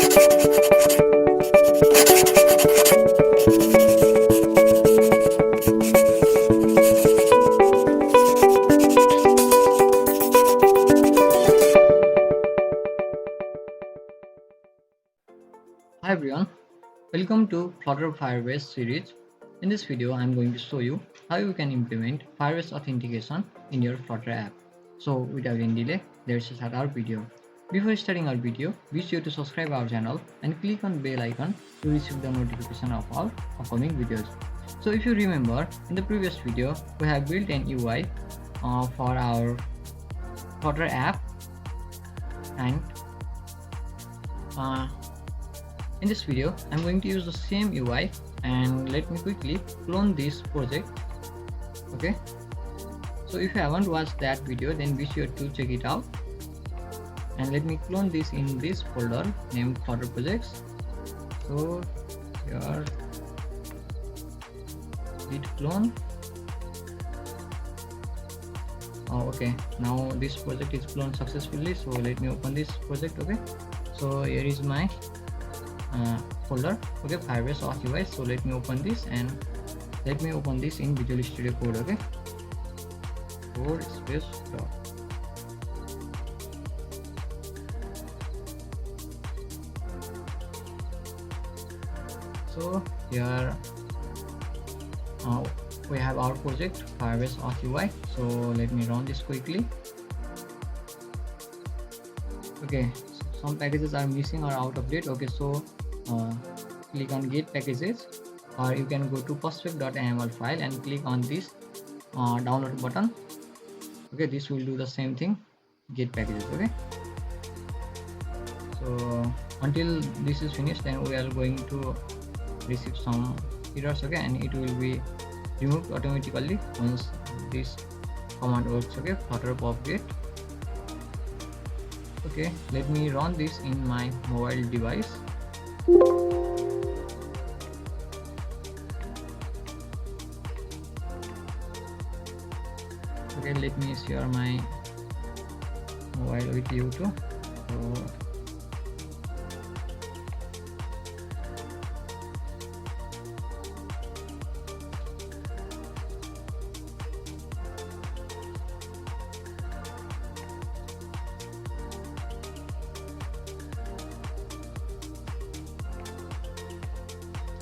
Hi everyone, welcome to Flutter Firebase Series. In this video, I'm going to show you how you can implement Firebase authentication in your Flutter app. So without any delay, let's start our video. Before starting our video, be sure to subscribe our channel and click on bell icon to receive the notification of our upcoming videos. So if you remember, in the previous video, we have built an UI for our Flutter app, and in this video, I'm going to use the same UI, and let me quickly clone this project. Okay, so if you haven't watched that video, then be sure to check it out. And let me clone this in this folder named Flutter Projects. So here, git clone. Okay, now this project is cloned successfully. So let me open this project. Okay, so here is my folder. Okay, Firebase Auth UI. So let me open this, and let me open this in Visual Studio Code. Okay, code space dot. So here we have our project Firebase Auth UI. So let me run this quickly. Okay, so some packages are missing or out of date. Okay, so click on get packages, or you can go to perspec.yml file and click on this download button. Okay, this will do the same thing, get packages. Okay, so until this is finished, then we are going to receive some errors. Okay, and it will be removed automatically once this command works. Okay, flutter pop get. Okay, let me run this in my mobile device. Okay, let me share my mobile with you too.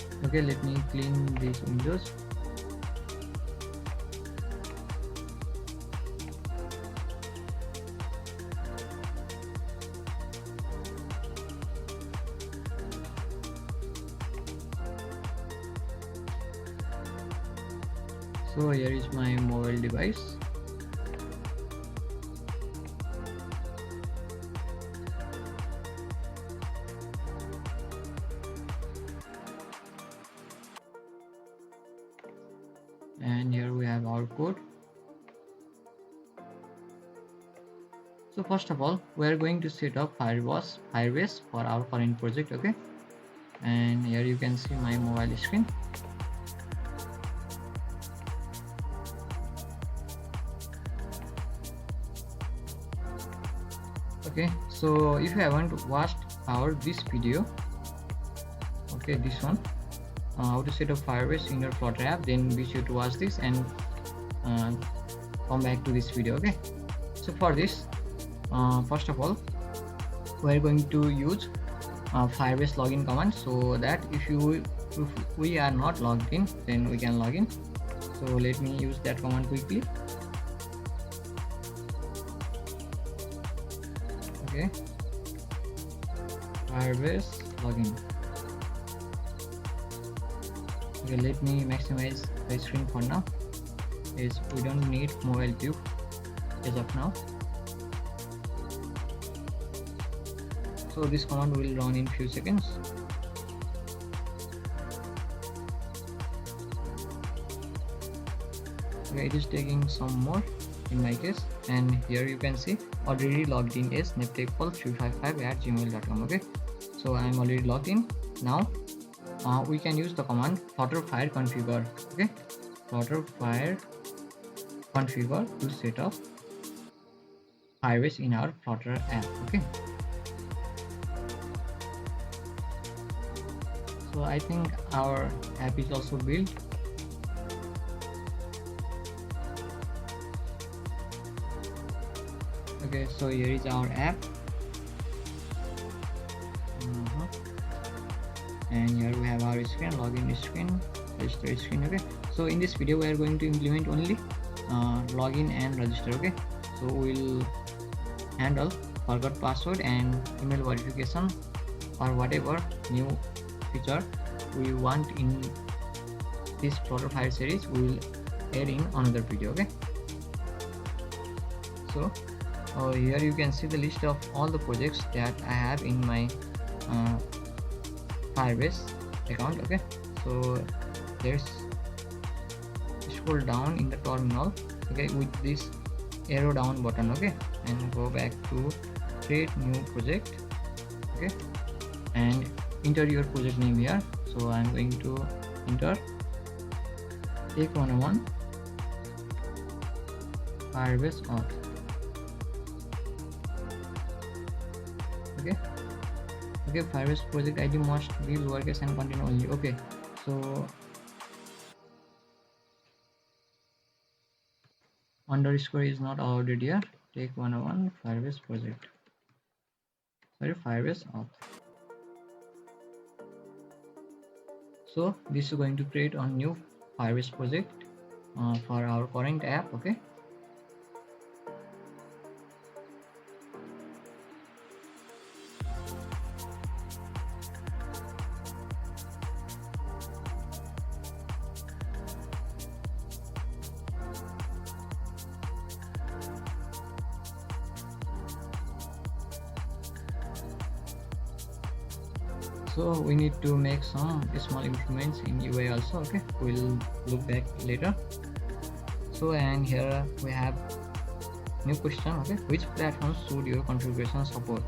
So okay, let me clean these windows. So here is my mobile device. And here we have our code. So first of all, we are going to set up Firebase for our current project. Okay, and here you can see my mobile screen. Okay, so if you haven't watched this video, okay, this one, how to set up Firebase in your Flutter app, then be sure to watch this and come back to this video. Okay, so for this, first of all, we are going to use Firebase login command, so that if we are not logged in, then we can log in. So let me use that command quickly. Okay, Firebase login. Okay, let me maximize the screen for now, as we don't need mobile view as of now. So this command will run in few seconds. Okay, it is taking some more in my case, and here you can see already logged in as neptechpal355@gmail.com. okay, so I am already logged in. Now we can use the command flutter fire configure. Okay, flutter fire configure to set up Firebase in our Flutter app. Okay, So I think our app is also built. Okay, so here is our app. And here we have our screen, login screen, register screen. Okay, so in this video we are going to implement only login and register. Okay, so we'll handle forgot password and email verification or whatever new feature we want in this Flutter Fire series. We will add in another video. Okay, so here you can see the list of all the projects that I have in my Firebase account. Okay, so let's scroll down in the terminal, okay, with this arrow down button, okay, and go back to create new project, okay, and enter your project name here. So I'm going to enter Take 101 Firebase Auth. Okay, Firebase project ID must be lowercase and contain only. Okay, so underscore is not allowed here. Take 101 Firebase project. Sorry, Firebase Auth. So this is going to create a new Firebase project for our current app. Okay. So we need to make some small improvements in UI also. Okay, we'll look back later. So and here we have new question. Okay, which platforms should your configuration support?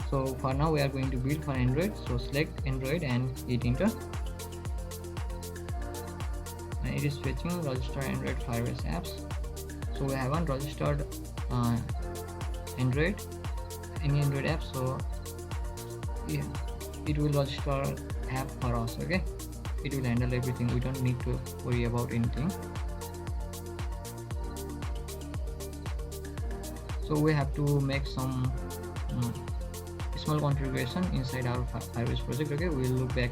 So for now we are going to build for Android, so select Android and hit enter, and it is fetching register Android Firebase apps. So we haven't registered Android, any Android app, so yeah, it will register app for us. Okay, it will handle everything, we don't need to worry about anything. So we have to make some small configuration inside our Firebase project. Okay, we'll look back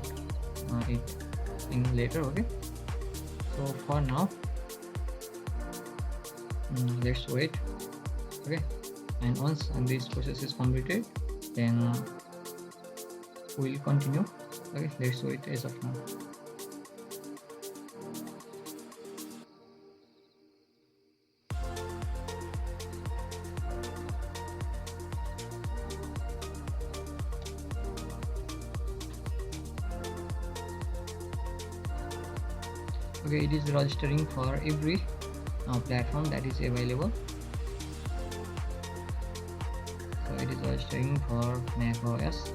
it in later. Okay, so for now let's wait. Okay, and once this process is completed, then we'll continue. Okay, let's wait as of now. Okay, it is registering for every platform that is available. So it is registering for Mac OS.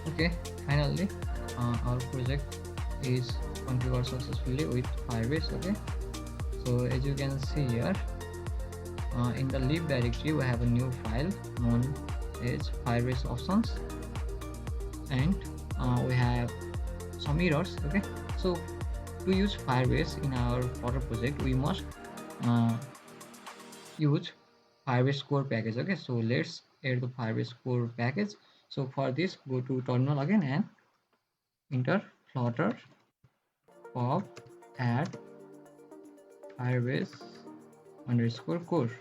Okay, finally our project is configured successfully with Firebase. Okay, so as you can see here, in the lib directory we have a new file known as Firebase options, and we have some errors. Okay, so to use Firebase in our Flutter project we must use Firebase core package. Okay, so let's add the Firebase core package. So for this, go to terminal again and enter Flutter pop add Firebase underscore core.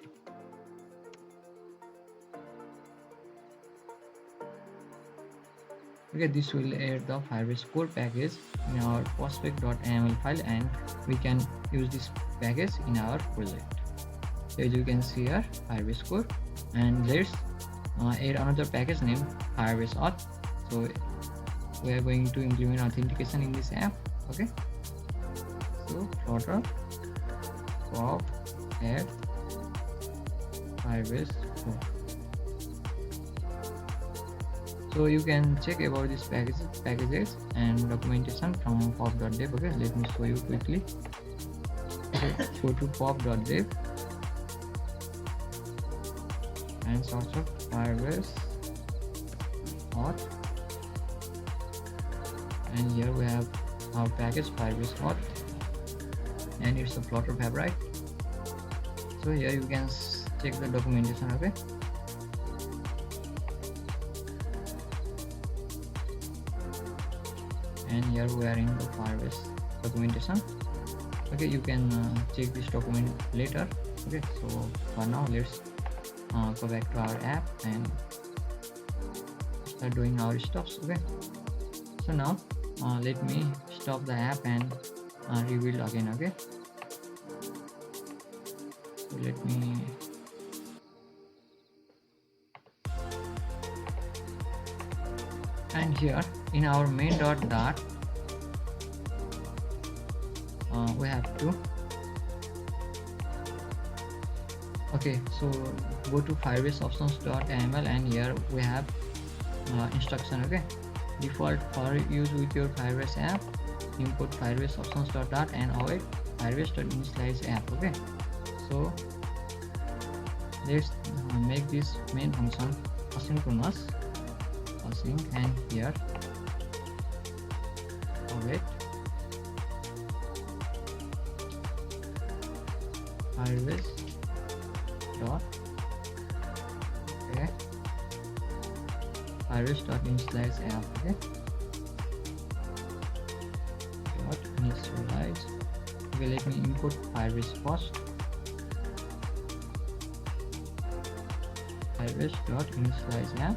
Okay, this will add the Firebase core package in our prospect.yml file, and we can use this package in our project. as you can see here, Firebase core. And let's add another package named Firebase Auth. So we are going to implement authentication in this app. Okay, so Flutter pop add Firebase core. So you can check about these packages and documentation from pop.dev. Okay, let me show you quickly. Okay, go to pop.dev and search for Firebase Auth, and here we have our package Firebase Auth, and it's a Flutter Fab, right? So here you can check the documentation. Okay, and here we are in the Firebase documentation. Okay, you can check this document later. Okay, so for now let's go back to our app and start doing our stuffs. Okay, so now let me stop the app and rebuild again. Okay, so let me and here in our main.dart we have to okay, so go to Firebase options.aml, and here we have instruction. Okay, default for use with your Firebase app, import Firebase options.dart and await Firebase.initialize app. Okay, so let's make this main function asynchronous async, and here await Firebase dot okay Firebase dot initialize app. Okay, dot initialize. Okay, let me input Firebase first. Firebase dot initialize app,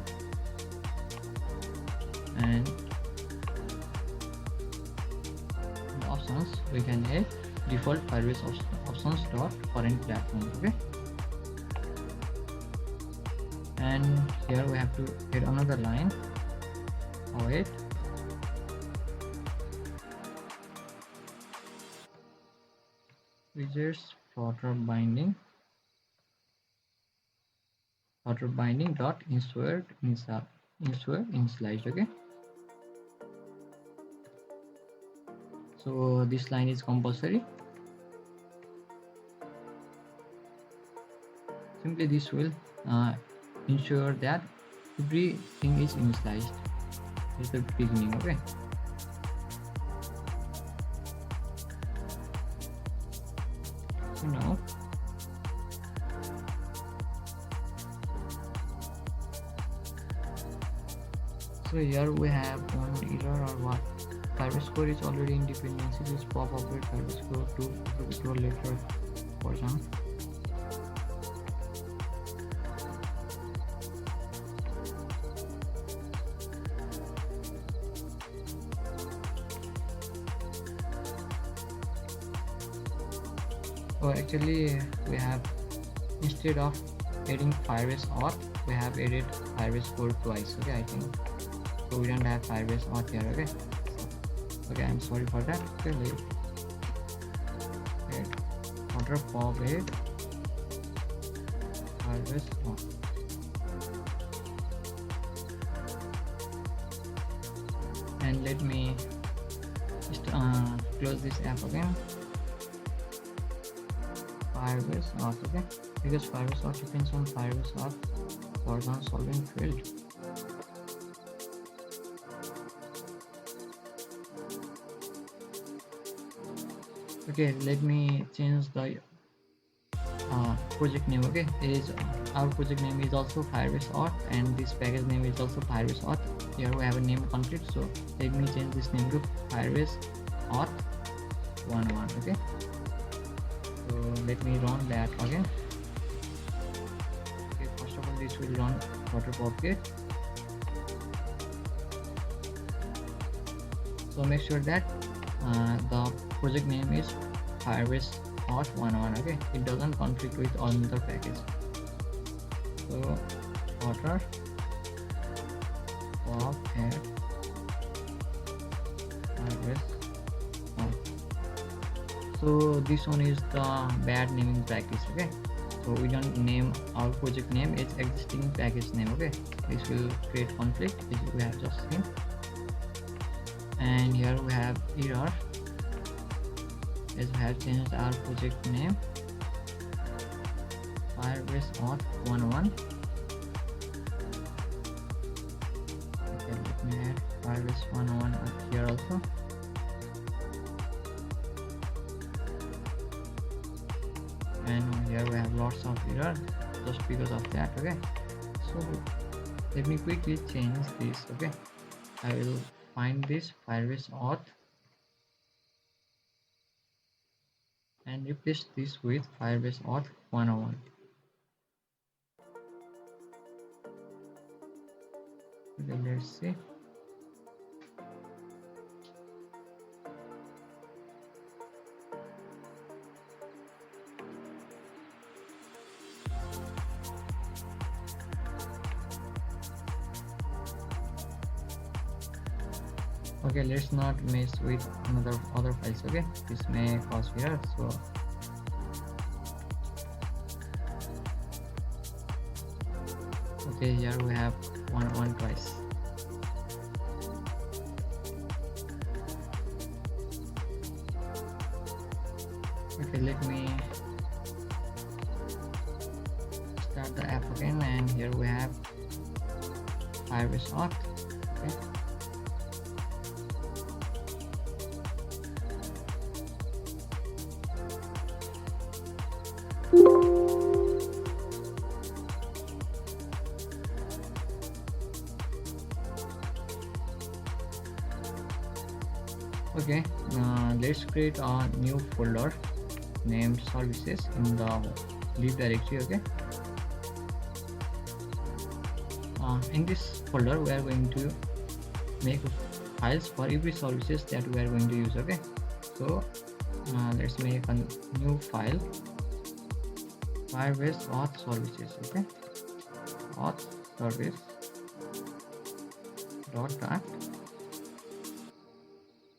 and the options we can add default Firebase options dot current platform. Okay, and here we have to add another line. Await widgets Flutter binding dot insert initialize. Okay, so this line is compulsory. Simply this will ensure that everything is initialized at the beginning. Okay, so now so here we have one error or what. Firebase core is already in dependencies. Is pop up with Firebase core to control later version. So actually we have, instead of adding Firebase Auth, we have added Firebase core twice. Okay, I think so we don't have Firebase Auth here. Okay, so, okay, I'm sorry for that. Okay, order pop add Firebase Auth. And let me just close this app again. Firebase Auth. Okay, because Firebase Auth depends on Firebase Auth version solving field. Okay, let me change the project name. Okay, our project name is also Firebase Auth, and this package name is also Firebase Auth. Here we have a name conflict, so let me change this name to Firebase Auth 11. Okay, so let me run that again. Okay, first of all this will run Flutter Popget. So make sure that the project name is Firebase auth 101. Okay, it doesn't conflict with another package. So Flutter pop add Firebase auth. So this one is the bad naming practice. Okay, so we don't name our project name as existing package name. Okay, this will create conflict, as we have just seen. And here we have error, as we have changed our project name Firebase auth 101. Okay, let me add Firebase 101 up here also. And here we have lots of error just because of that. Okay, so let me quickly change this. Okay, I will find this Firebase auth and replace this with Firebase auth 101. Okay, let's see. Okay, let's not mess with other files. Okay, this may cause error. So okay, here we have 101 twice. Okay, let me start the app again, and here we have Firebase auth. Okay, okay, let's create a new folder named services in the lib directory. Okay, in this folder we are going to make files for every services that we are going to use. Okay, so let's make a new file Firebase auth services. Okay, auth service dot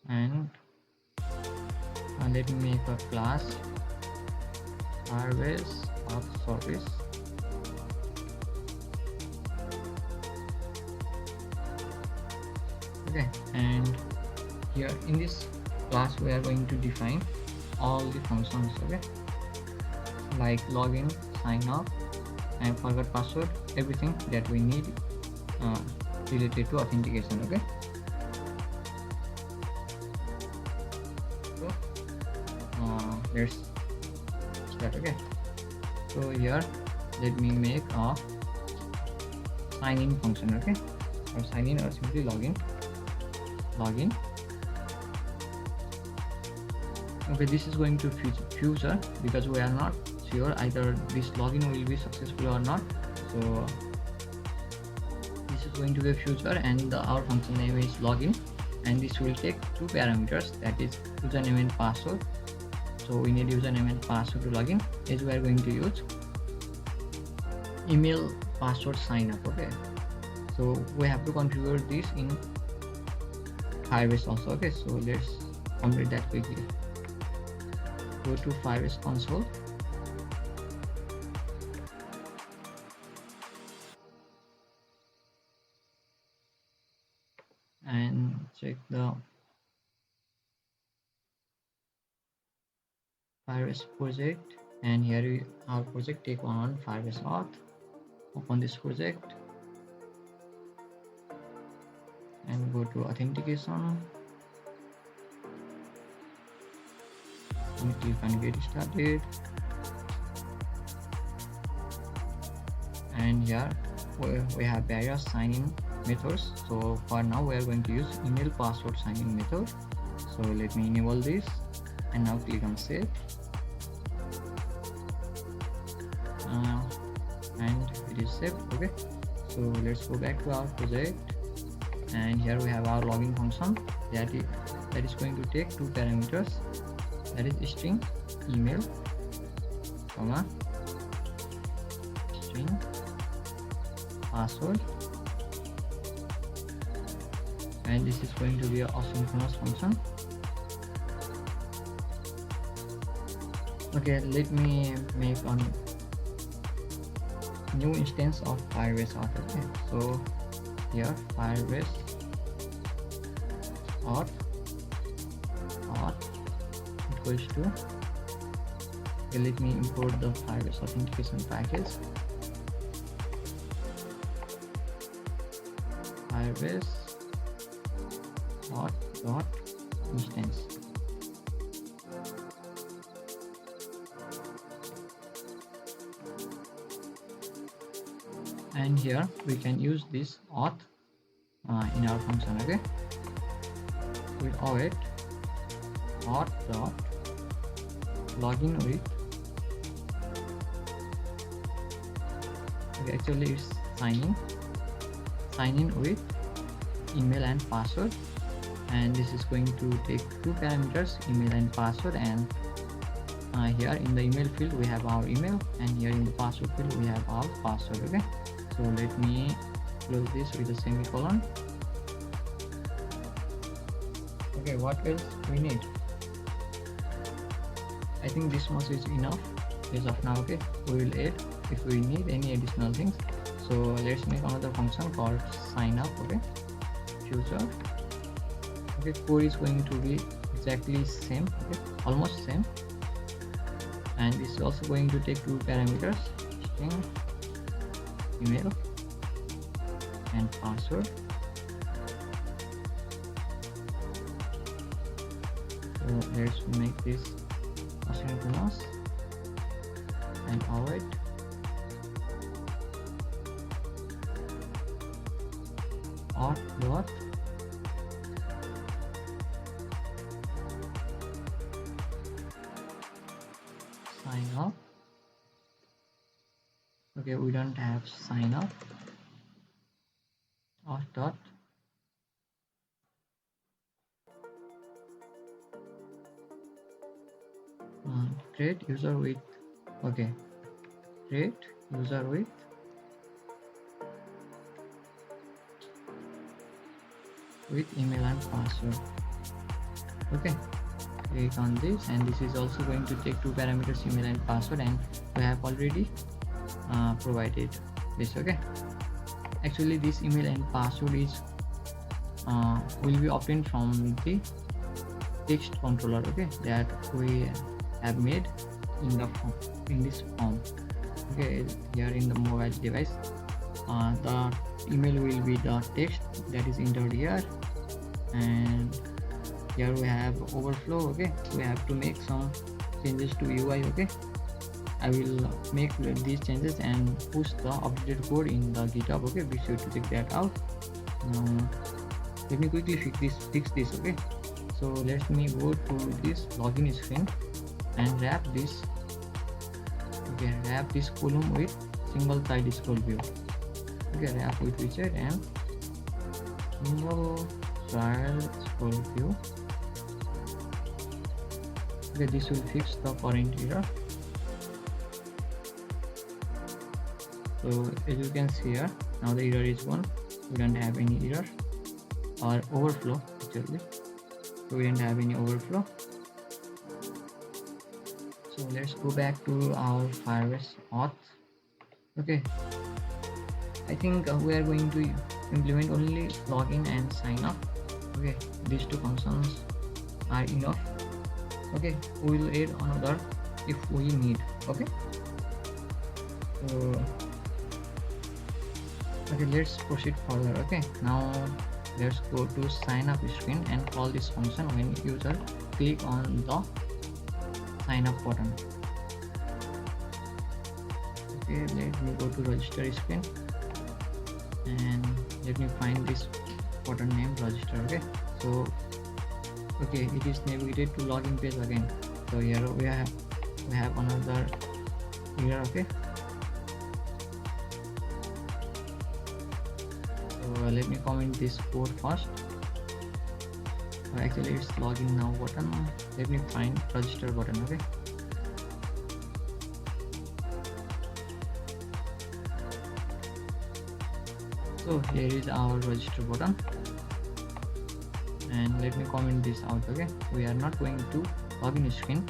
and let me make a class Firebase auth service. Okay, and here in this class we are going to define all the functions. Okay, like login, sign up, and forgot password, everything that we need related to authentication. Okay, so let's start. Okay, so here let me make a sign in function. Okay, or sign in, or simply login. Okay, this is going to future because we are not sure either this login will be successful or not. So this is going to be a future, and our function name is login, and this will take two parameters, that is username and password. So we need username and password to login, as we are going to use email password sign up. Okay, so we have to configure this in Firebase also. Okay, so let's complete that quickly. Go to Firebase console, and check the Firebase project, and here our project, take on Firebase auth. Open this project and go to authentication and click on get started. And here we have various sign-in methods. So for now we are going to use email password sign-in method. So let me enable this, and now click on save. And it is saved. Okay, so let's go back to our project, and here we have our login function that is going to take two parameters, that is string email, comma, string, password, and this is going to be a asynchronous function. Okay, let me make a new instance of Firebase Auth. Okay, so here Firebase Auth equals to, okay, let me import the Firebase authentication package. Firebase Auth dot instance. And here we can use this auth in our function. Okay, we'll await auth dot login with, okay, actually it's sign in with email and password, and this is going to take two parameters, email and password, and here in the email field we have our email, and here in the password field we have our password. Okay, so let me close this with a semicolon. Okay, what else we need? I think this much is enough as of now. Okay, we will add if we need any additional things. So let's make another function called sign up. Okay, future. Okay, code is going to be exactly same. Okay, almost same, and this is also going to take two parameters, string, email, and password. So let's make this asynchronous and await auth dot sign up. Okay, we don't have sign up. Auth dot create user with, okay, create user with email and password. Okay, click on this, and this is also going to take two parameters, email and password, and we have already provided this. Okay, actually this email and password is will be obtained from the text controller, okay, that we have made in the form, in this form. Okay, here in the mobile device, the email will be the text that is entered here, and here we have overflow. Okay, we have to make some changes to UI. Okay, I will make these changes and push the updated code in the GitHub. Okay, be sure to check that out. Let me quickly fix this. Okay, so let me go to this login screen and wrap this, okay, wrap this column with single side scroll view. Okay, wrap with widget and single side scroll view. Okay, this will fix the current error. So as you can see here, now the error is gone. We don't have any error or overflow actually. So we don't have any overflow. So let's go back to our Firebase Auth. Okay, I think we are going to implement only login and sign up. Okay, these two functions are enough. Okay, we will add another if we need. Okay, so okay, let's proceed further. Okay, now let's go to sign up screen and call this function when user click on the sign up button. Okay, let me go to register screen and let me find this button name register. Okay, so okay, it is navigated to login page again. So here we have another error. Okay, so let me comment this code first. Actually it's login now button. Let me find register button. Okay, So here is our register button, and let me comment this out. Okay, we are not going to login screen.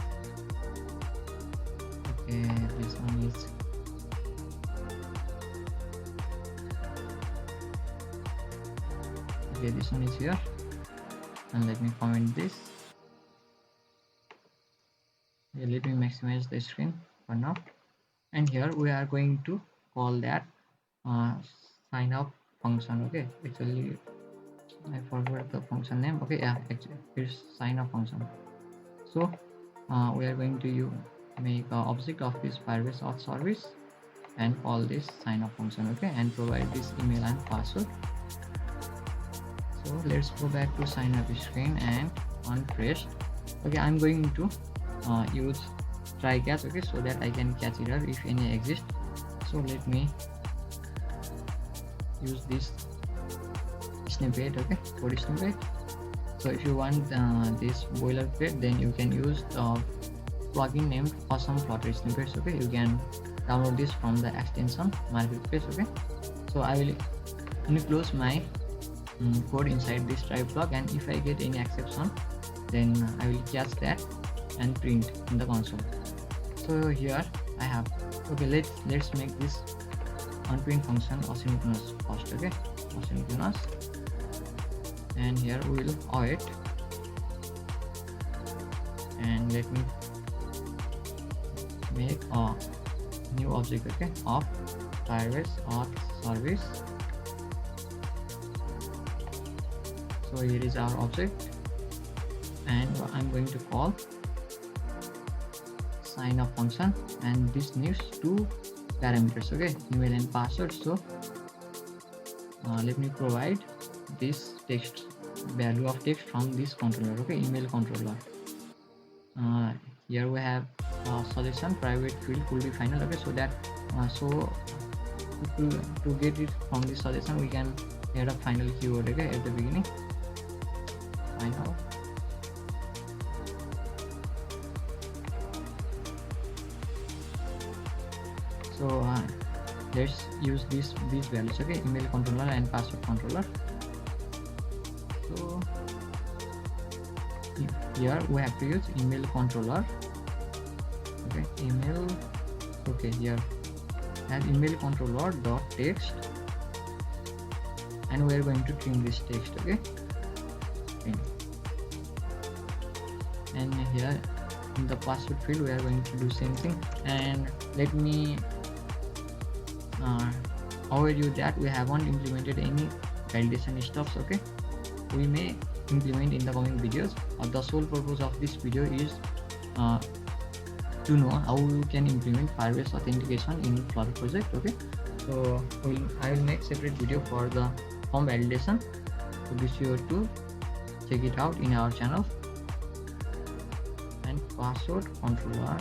Okay, this one is okay, this one is here, and let me comment this. Okay, let me maximize the screen for now, and here we are going to call that sign up function. Okay, actually I forgot the function name. Okay, yeah, actually here's sign up function. So we are going to make an object of this Firebase Auth service and call this sign up function. Okay, and provide this email and password. So let's go back to sign up screen and on pressed. Okay, I'm going to use try catch. Okay, so that I can catch error if any exist. So let me use this snippet. Okay, code snippet. So if you want this boilerplate, then you can use the plugin named awesome Flutter snippets. Okay, you can download this from the extension marketplace. Okay, so I will enclose my code inside this try plug, and if I get any exception, then I will catch that and print in the console. So here I have, okay, let's make this onPrint function asynchronous first. Okay, asynchronous, and here we will await, and let me make a new object. Okay, of Firebase Auth service. So here is our object, and I'm going to call sign up function, and this needs two parameters. Okay, email and password. So let me provide this text value of text from this controller. Okay, email controller. Here we have suggestion private field could be final. Okay, so that to get it from this suggestion, we can add a final keyword. Okay, at the beginning, final. So let's use these values. Okay, email controller and password controller. So here we have to use email controller. Okay, email. Okay, here and email controller dot text, and we are going to trim this text. Okay, and here in the password field we are going to do same thing, and let me avoid you that we haven't implemented any validation stuffs. Okay, we may implement in the coming videos. The sole purpose of this video is to know how you can implement Firebase authentication in Flutter project. Okay, so I will make separate video for the form validation, so be sure to check it out in our channel. And password controller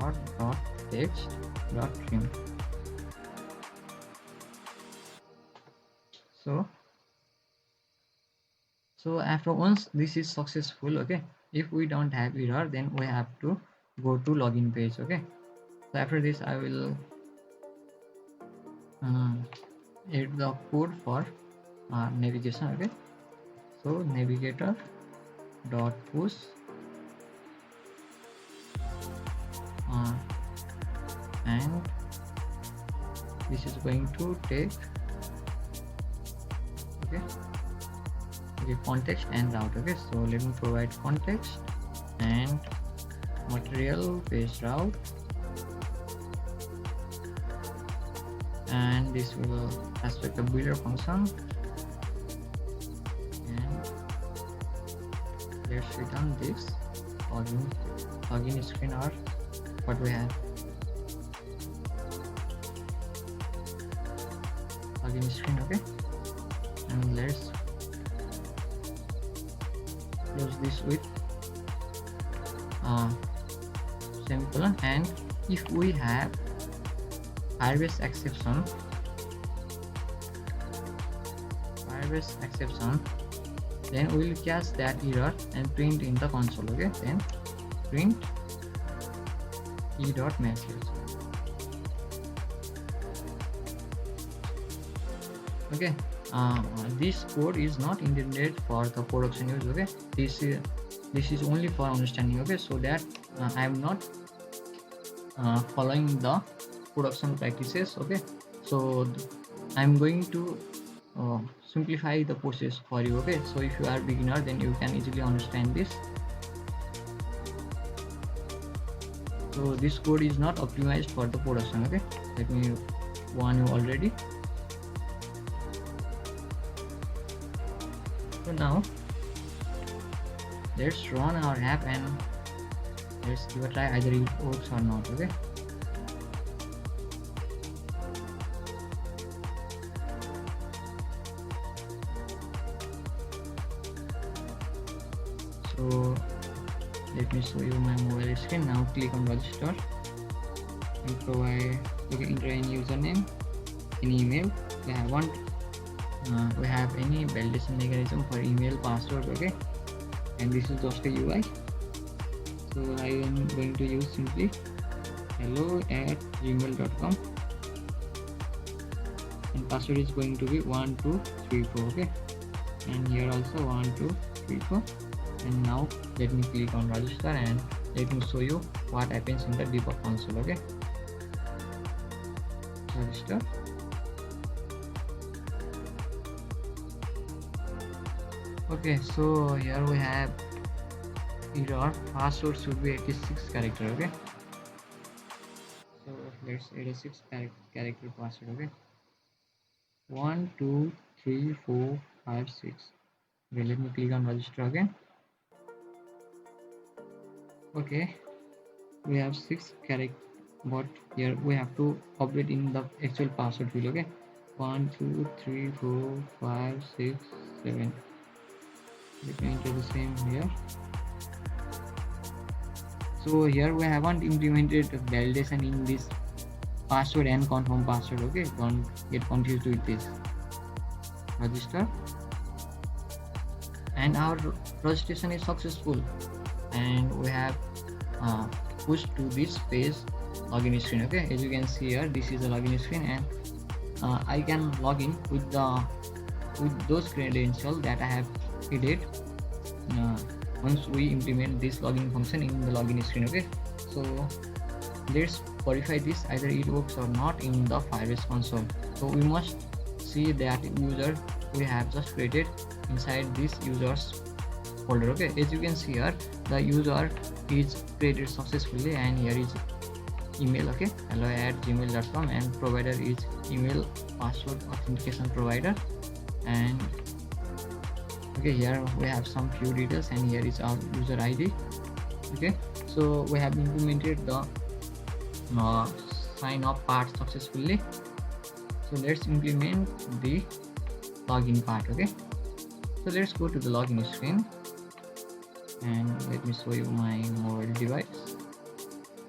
dot text dot trim. So after once this is successful, okay, if we don't have error, then we have to go to login page. Okay, so after this I will add the code for navigation. Okay, so navigator dot push and this is going to take context and route. Okay, so let me provide context and material page route, and this will respect the builder function, and let's return this login screen or what we have. Login screen. Okay, and let's close this with semicolon, and if we have Firebase exception, then we will catch that error and print in the console. Okay, then print e.message. Okay, this code is not intended for the production use. Okay, this is only for understanding. Okay, so that I am not following the production practices. Okay, so I'm going to simplify the process for you. Okay, so if you are beginner, then you can easily understand this. So this code is not optimized for the production. Okay, let me warn you already. So now let's run our app and let's give a try either it works or not. Okay, so let me show you my mobile screen. Now click on register and provide, okay, enter any username, any email. We have any validation mechanism for email, password. Okay, and this is just a UI. So I am going to use simply hello@gmail.com and password is going to be 1234. Okay, and here also 1234. And now let me click on register and let me show you what happens in the debug console. Okay, register. Okay, so here we have error, password should be 86 character. Okay, so let's 86 character password. Okay, 1 2 3 4 5 6. Okay, let me click on register again. Okay, we have 6 character, but here we have to update in the actual password field. Okay, 1 2 3 4 5 6 7. Let me enter the same here. So here we haven't implemented validation in this password and confirm password. Okay, don't get confused with this. Register, and our registration is successful, and we have pushed to this page login screen. Okay, as you can see here, this is a login screen, and I can log in with those credentials that I have added once we implement this login function in the login screen. Okay, so let's verify this either it works or not in the Firebase console. So we must see that user we have just created inside this users folder. Okay, as you can see here, the user is created successfully, and here is email. Okay, hello@gmail.com, and provider is email password authentication provider. And okay, here we have some few details, and here is our user ID. Okay, so we have implemented the sign up part successfully. So let's implement the login part. Okay, so let's go to the login screen, and let me show you my mobile device.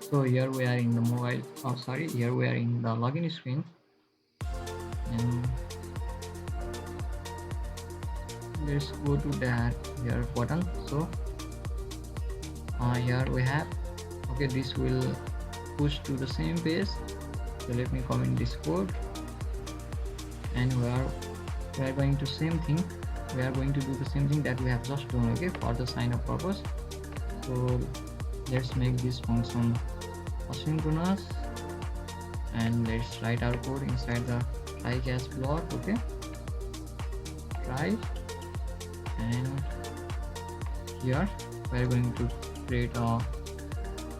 So here we are in the here we are in the login screen, and let's go to that here button. So here we have, okay, this will push to the same page. So let me comment this code, and we are going to same thing. We are going to do the same thing that we have just done. Okay, for the sign up purpose. So let's make this function asynchronous, and let's write our code inside the try catch block. Okay, try, and here we are going to create a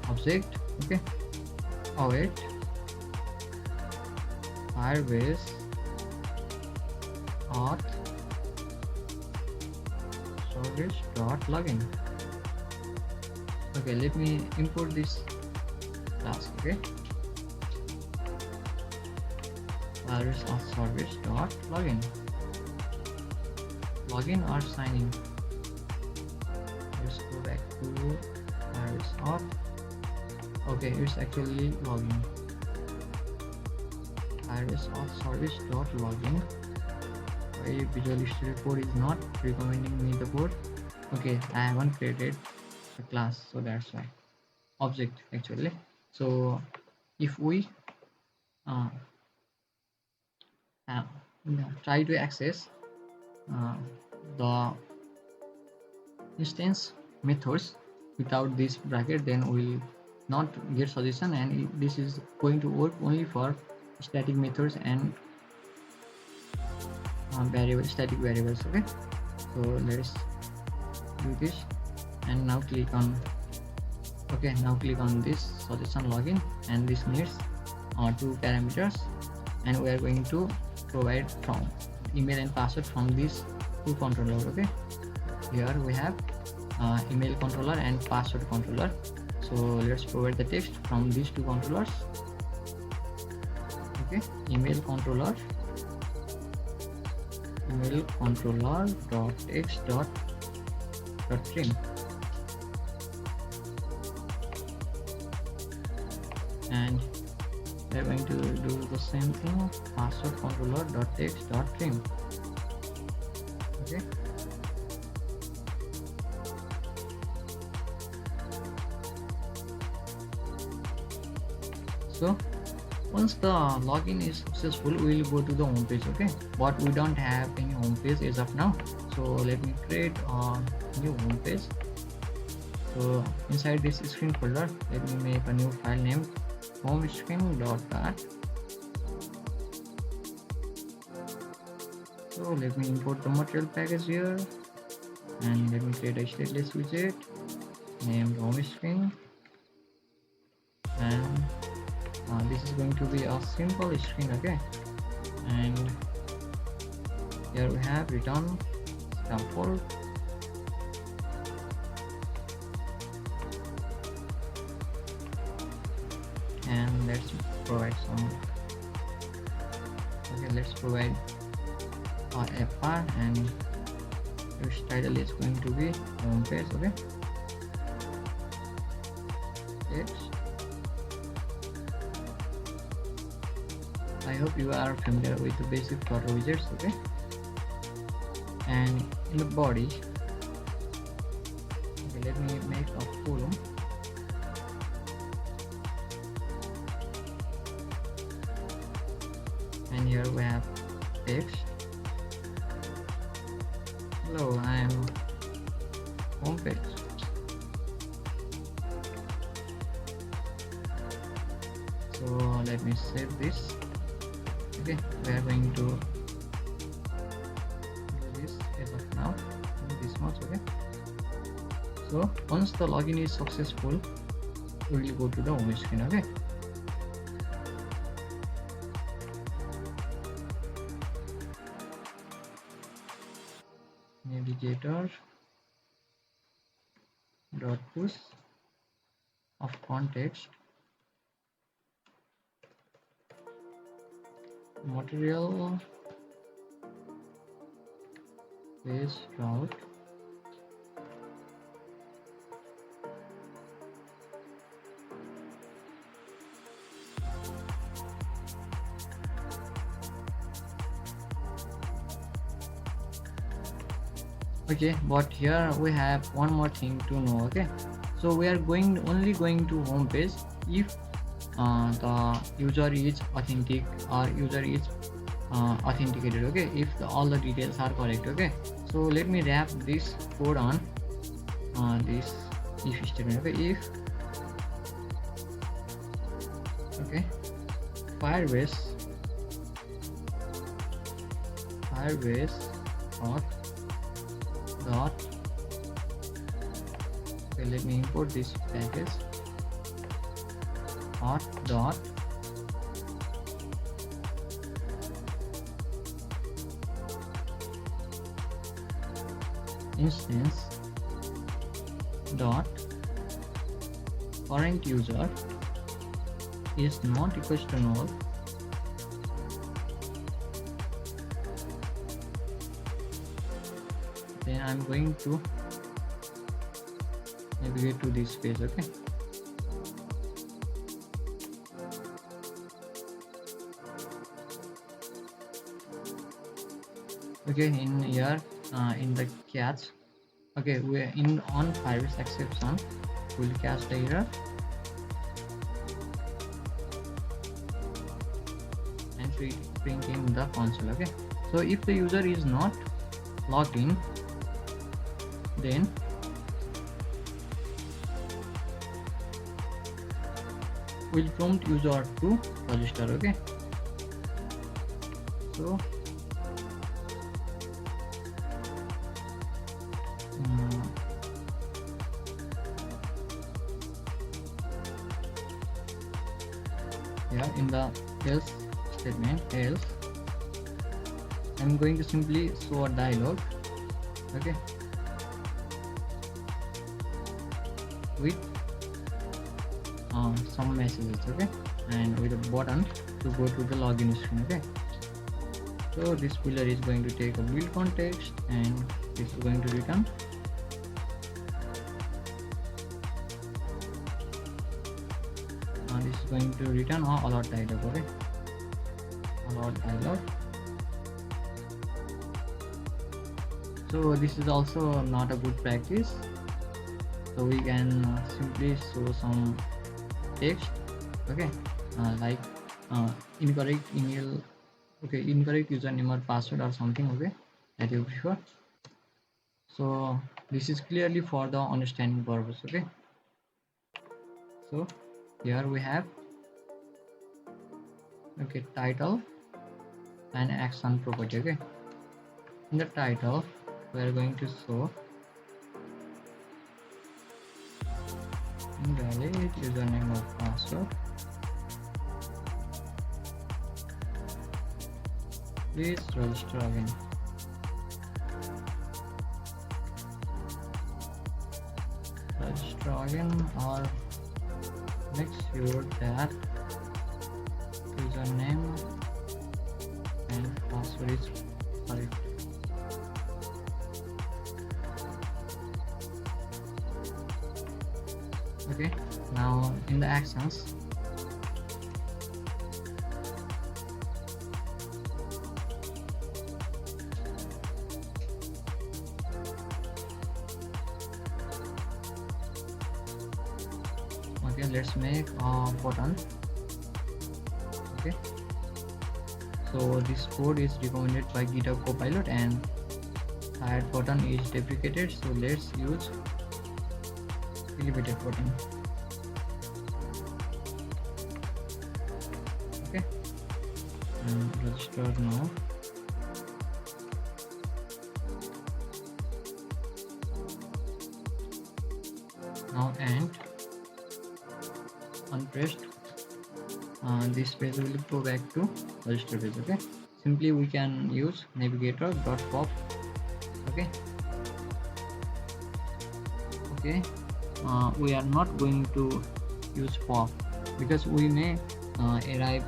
object. Okay, await Firebase auth service.login. Okay, let me import this class. Okay, Firebase auth service.login. Login or sign in. Let's go back to Firebase auth. Okay, it's actually login. Firebase auth service.login. Visual Studio Code is not recommending me the code. Okay, I haven't created a class, so that's why. Object actually. So if we try to access uh, the instance methods without this bracket, then we'll not get suggestion, and this is going to work only for static methods and static variables. Okay, so let's do this, and now click on this suggestion login, and this needs two parameters, and we are going to provide from email and password from these two controllers. Okay, here we have email controller and password controller, so let's provide the text from these two controllers. Okay, email controller dot text dot trim, and we're going to do the same thing, password controller dot text dot trim. Okay, so once the login is successful, we will go to the home page. Okay, but we don't have any home page as of now, so let me create a new home page. So inside this screen folder, let me make a new file named homescreen.bat. so let me import the material package here, and let me create a stateless widget named homescreen, and this is going to be a simple screen. Okay, and here we have return sample, and let's provide some. Okay, let's provide a fr, and its title is going to be home page. Okay, yes, I hope you are familiar with the basic Flutter widgets. Okay, and in the body, okay, let me make a column, and here we have text. Hello, I am home page. So let me save this. Okay, we are going to do this as of now in this much. Okay, so once the login is successful, we will go to the home screen. Okay, navigator dot push of context material page route, okay, but here we have one more thing to know. Okay, so we are only going to home page if the user is authentic or user is authenticated. Okay, if all the details are correct. Okay, so let me wrap this code on this if statement. Okay, if Firebase dot okay, let me import this package dot instance dot current user is not equals to null, then I'm going to navigate to this page. Okay, okay, in here in the catch, okay, we're in on Firebase exception, we'll catch the error and print in the console. Okay, So if the user is not logged in, then we'll prompt user to register. Okay, so yeah, in the else statement, else I'm going to simply show a dialog, okay, with some messages, okay, and with a button to go to the login screen. Okay, so this pillar is going to take a build context, and this is going to return this is going to return alert dialog. Okay, alert dialog. So this is also not a good practice, so we can simply show some text, okay, like incorrect email, okay, incorrect username or password or something, okay, that you prefer. So this is clearly for the understanding purpose. Okay, so here we have, okay, title and action property. Okay, in the title we are going to show invalid username or password, please register again. Register again, or make sure that username and password is correct. Okay, now in the actions, okay, let's make a button. Okay, so this code is recommended by GitHub Copilot and add button is deprecated, so let's use elevated button. Okay, and register now. Now and unpressed, this page will go back to register page. Okay, simply we can use navigator.pop. Okay, okay, we are not going to use pop because we may arrive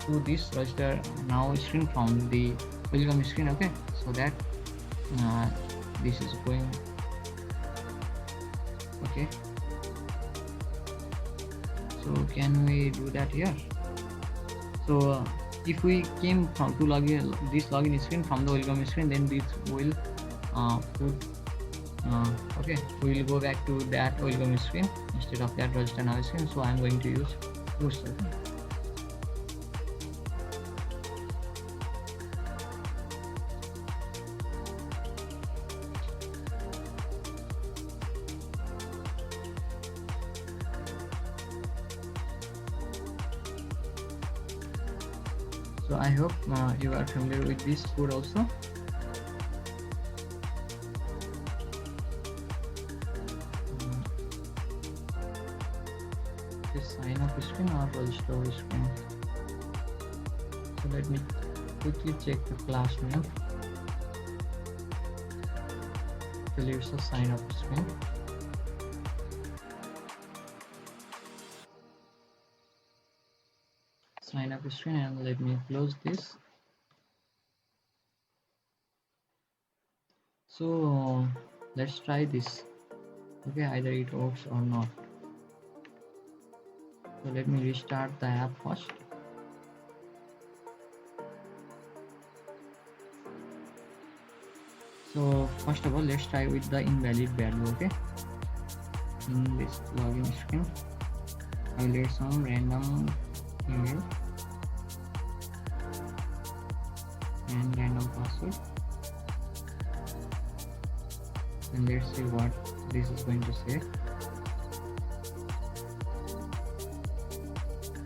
to this register now screen from the welcome screen. Okay, so that this is going, okay, so can we do that here? So if we came from to login this login screen from the welcome screen, then this will put okay, we will go back to that welcome screen instead of that register now screen. So I'm going to use push. Okay. So I hope you are familiar with this code also. This sign up screen or register screen. So let me quickly check the class name. So it's a sign up screen. Sign up screen, and let me close this. So let's try this. Okay, either it works or not. So let me restart the app first. So first of all, let's try with the invalid value. Okay, in this login screen I'll get some random email. and random password, and let's see what this is going to say.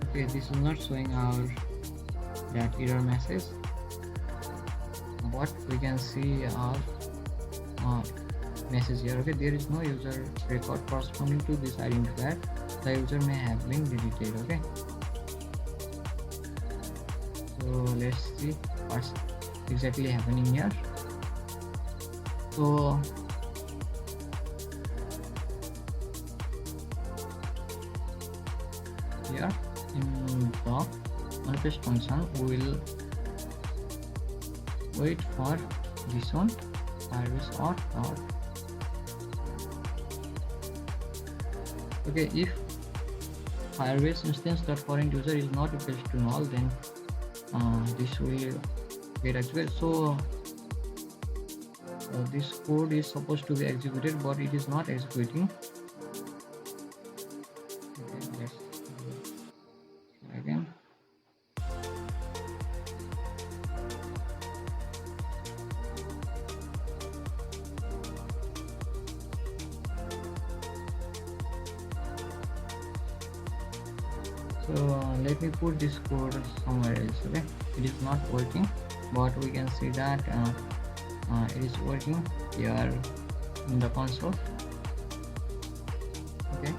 Okay, this is not showing our that error message, but we can see our message here. Okay, there is no user record corresponding to this identifier. The user may have been deleted. Okay, so let's see what's exactly happening here. So here in the manifest function, we will wait for this one, Firebase Auth. Okay, if Firebase instance.current user is not equals to null, then this will get activated. So this code is supposed to be executed, but it is not executing. Okay, let's try again. So let me put this code somewhere else. Okay, it is not working, but we can see that it is working here in the console. Okay,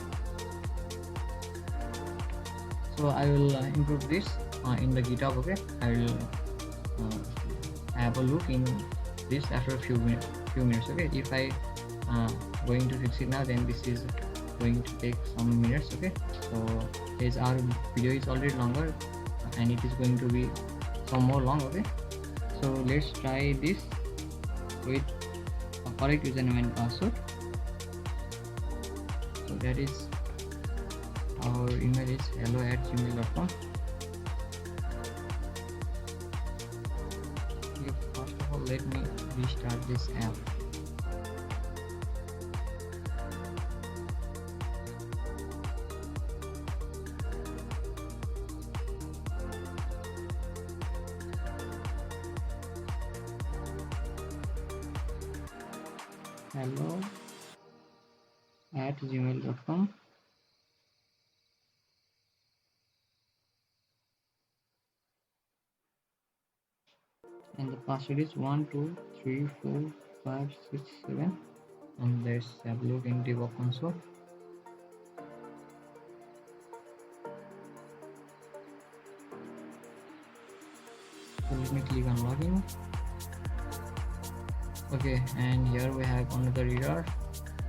so I will improve this in the GitHub. Okay, I will have a look in this after a few minutes. Okay, if I going to fix it now, then this is going to take some minutes. Okay, so as our video is already longer and it is going to be some more long. Okay, so let's try this with a correct username and password. So that is, our email is hello@gmail.com. Okay, first of all, let me restart this app. hello@gmail.com. and the password is 1 2 3 4 5 6 7, and let's have a look in debug console. So let me click on login. Okay, and here we have another error.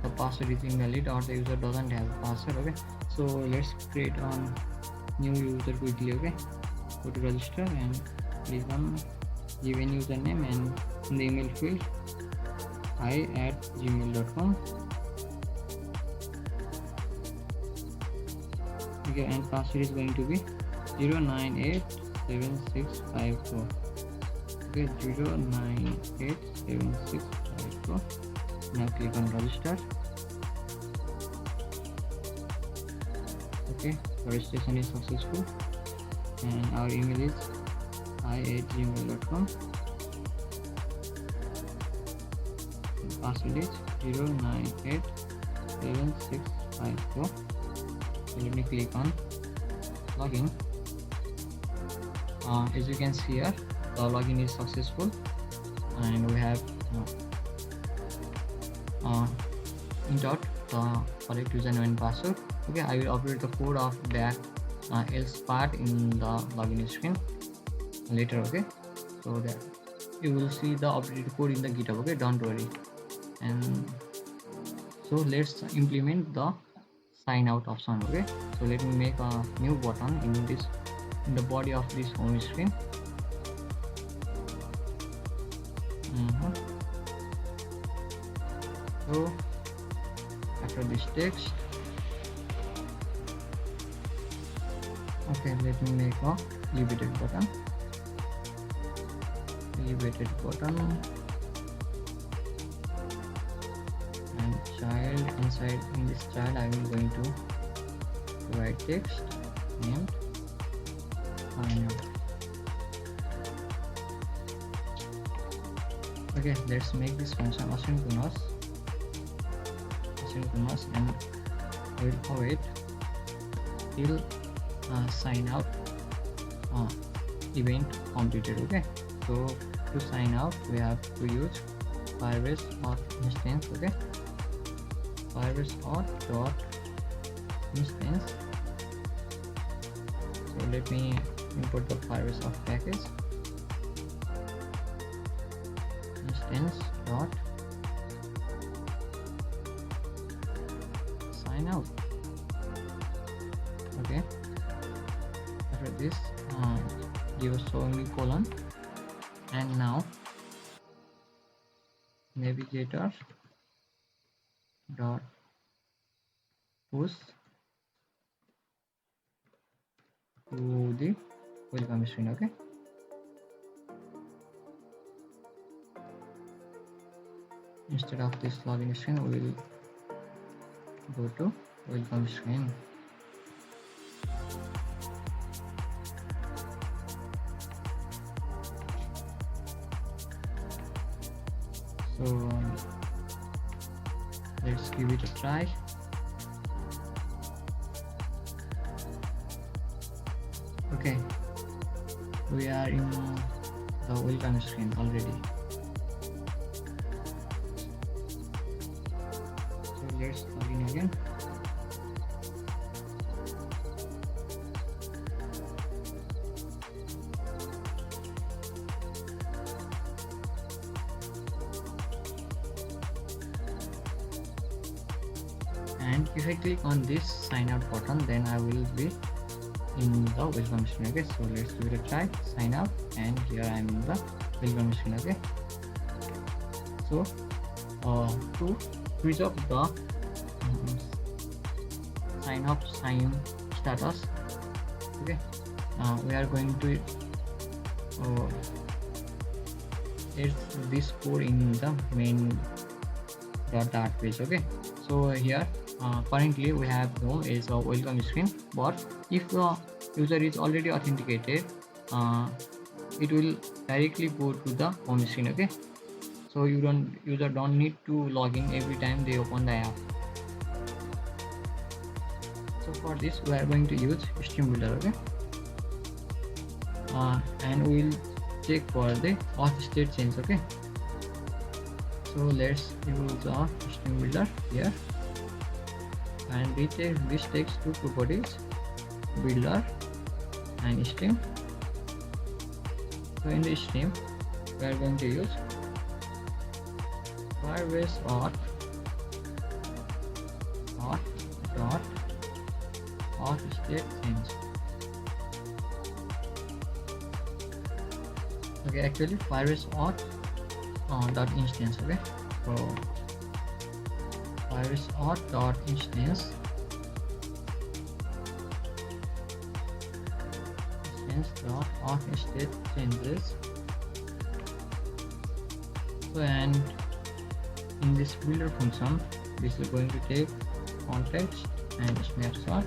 The password is invalid, or the user doesn't have a password. Okay, so let's create a new user quickly. Okay, go to register and click on give a username, and in the email field hi@gmail.com. Okay, and password is going to be 0987654. Okay, 0987654. Now click on register. Okay, registration is successful, and our email is hi@gmail.com. Password is 0987654. So let me click on login. As you can see here, the login is successful, and we have entered the correct username and password. Okay, I will update the code of that else part in the login screen later. Okay, so that you will see the updated code in the GitHub. Okay, don't worry. And so let's implement the sign out option. Okay, so let me make a new button in the body of this home screen. So after this text, okay, let me make a elevated button. And child, inside in this child I am going to write text named sign out. Okay, let's make this function asynchronous, and we'll await till sign out event completed. Okay, so to sign out we have to use Firebase Auth instance. Okay, Firebase Auth dot instance. So let me import the Firebase Auth package. Instance dot sign out. Okay, after this give a semicolon, and now navigator dot push to the welcome screen. Okay, instead of this login screen we will go to welcome screen. So let's give it a try. Okay, we are in the welcome screen already. So let's log in again. And if I click on this sign out button, then I will be in the welcome screen. Okay, so let's give it a try. Sign out, and here I am in the welcome screen. Okay, so to preserve the sign status, okay, we are going to add this code in the main dot page. Okay, so here currently we have no is a welcome screen, but if the user is already authenticated, it will directly go to the home screen. Okay, so user don't need to log in every time they open the app. So for this we are going to use stream builder. Okay, and we will check for the auth state change. Okay, so let's use the stream builder here, and this takes two properties, builder and stream. So in the stream we are going to use Firebase Auth dot auth state change. Okay, actually Firebase Auth dot instance. Okay, so Firebase Auth dot instance dot auth state changes. So, and in this builder function, this is going to take context and snapshot,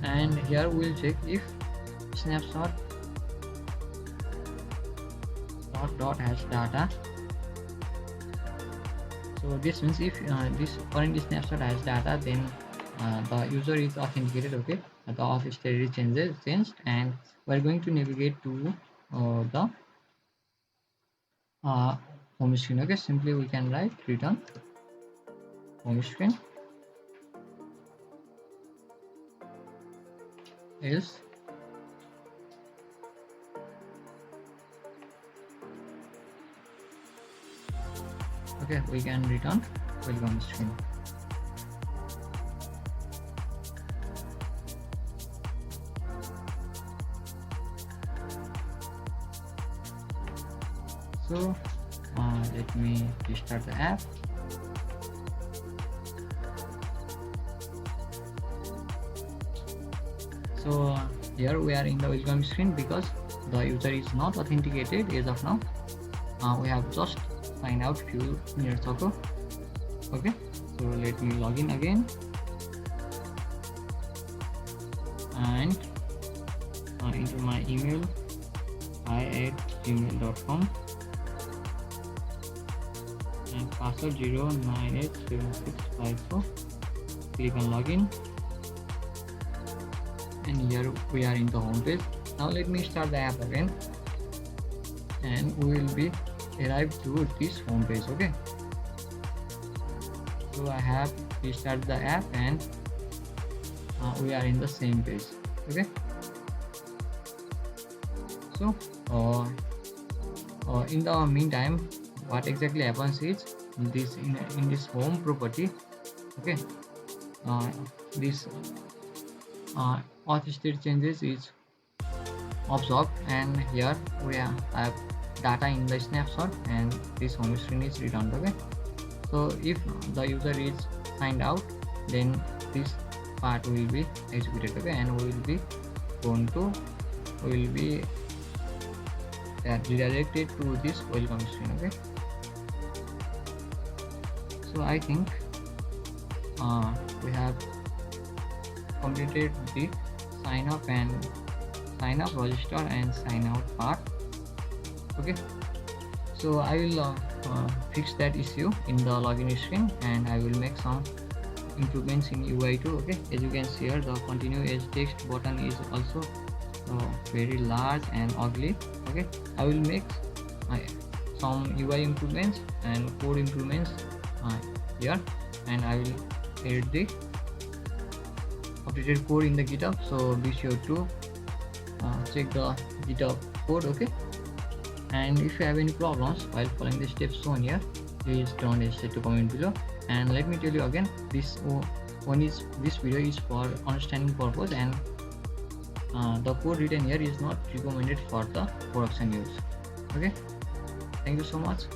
and here we'll check if snapshot dot has data. So this means if this current snapshot has data, then the user is authenticated. Okay, the auth state is changed, and we're going to navigate to the home screen. Okay, simply we can write return home screen, else okay, we can return welcome screen. So let me restart the app. So here we are in the welcome screen because the user is not authenticated as of now. We have just signed out few minutes ago. Okay, so let me log in again and enter my email, hi@gmail.com and password 0987654. Click on login, and here we are in the home page. Now let me start the app again, and we will be arrived to this home page. Okay, so I have restarted the app, and we are in the same page. Okay, so in the meantime, what exactly happens is this in this home property. Okay, this auth state changes is observed, and here we have data in the snapshot, and this home screen is returned. Okay, so if the user is signed out, then this part will be executed. Okay, and we will be redirected to this welcome screen. Okay, so I think we have completed the sign up, register, and sign out part. Okay, so I will fix that issue in the login screen, and I will make some improvements in UI too. Okay, as you can see here, the continue as text button is also very large and ugly. Okay, I will make some UI improvements and code improvements here, and I will add the updated code in the GitHub, so be sure to check the GitHub code. Okay, and if you have any problems while following the steps shown here, please don't hesitate to comment below. And let me tell you again, this video is for understanding purpose, and the code written here is not recommended for the production use. Okay, thank you so much.